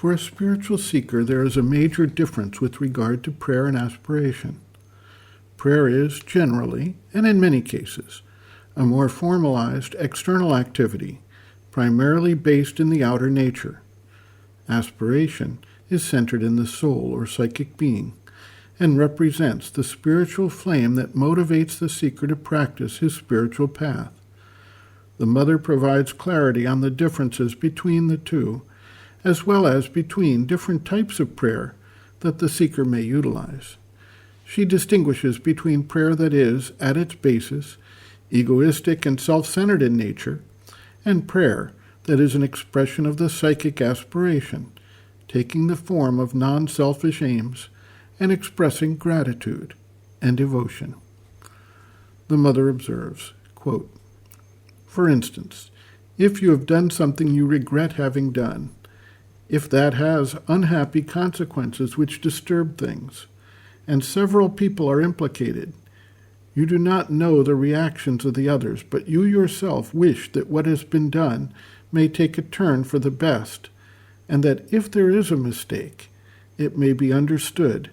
For a spiritual seeker, there is a major difference with regard to prayer and aspiration. Prayer is, generally, and in many cases, a more formalized external activity, primarily based in the outer nature. Aspiration is centered in the soul or psychic being, and represents the spiritual flame that motivates the seeker to practice his spiritual path. The mother provides clarity on the differences between the two, as well as between different types of prayer that the seeker may utilize. She distinguishes between prayer that is, at its basis, egoistic and self-centered in nature, and prayer that is an expression of the psychic aspiration, taking the form of non-selfish aims and expressing gratitude and devotion. The mother observes, quote, "For instance, if you have done something you regret having done, if that has unhappy consequences which disturb things, and several people are implicated, you do not know the reactions of the others, but you yourself wish that what has been done may take a turn for the best, and that if there is a mistake, it may be understood,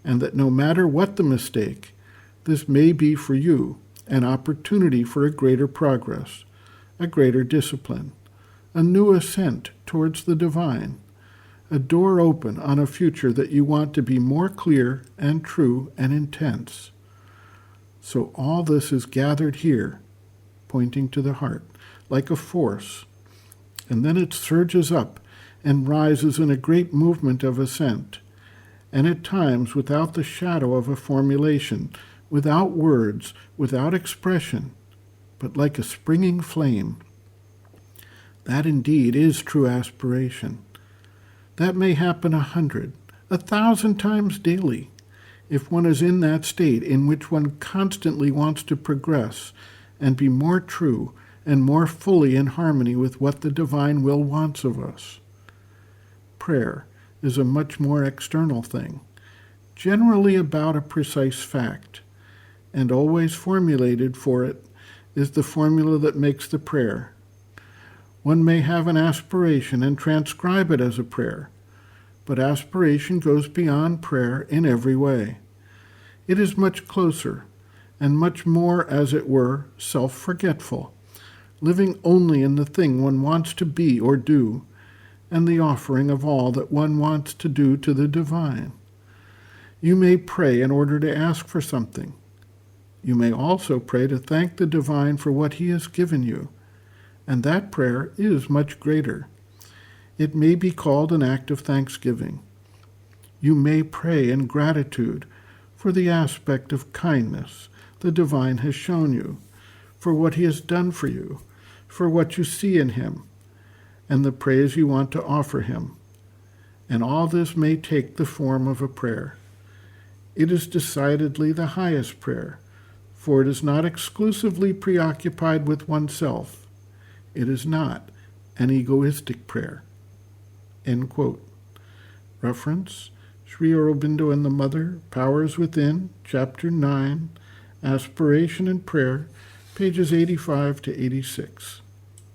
and that no matter what the mistake, this may be for you an opportunity for a greater progress, a greater discipline, a new ascent towards the divine, a door open on a future that you want to be more clear and true and intense. So all this is gathered here," pointing to the heart, "like a force, and then it surges up and rises in a great movement of ascent, and at times without the shadow of a formulation, without words, without expression, but like a springing flame. That indeed is true aspiration. That may happen 100, 1,000 times daily, if one is in that state in which one constantly wants to progress and be more true and more fully in harmony with what the divine will wants of us. Prayer is a much more external thing, generally about a precise fact, and always formulated for it is the formula that makes the prayer. One may have an aspiration and transcribe it as a prayer, but aspiration goes beyond prayer in every way. It is much closer and much more, as it were, self-forgetful, living only in the thing one wants to be or do, and the offering of all that one wants to do to the divine. You may pray in order to ask for something. You may also pray to thank the divine for what he has given you, and that prayer is much greater. It may be called an act of thanksgiving. You may pray in gratitude for the aspect of kindness the divine has shown you, for what he has done for you, for what you see in him, and the praise you want to offer him. And all this may take the form of a prayer. It is decidedly the highest prayer, for it is not exclusively preoccupied with oneself. It is not an egoistic prayer." End quote. Reference, Sri Aurobindo and the Mother, Powers Within, Chapter 9, Aspiration and Prayer, pages 85 to 86.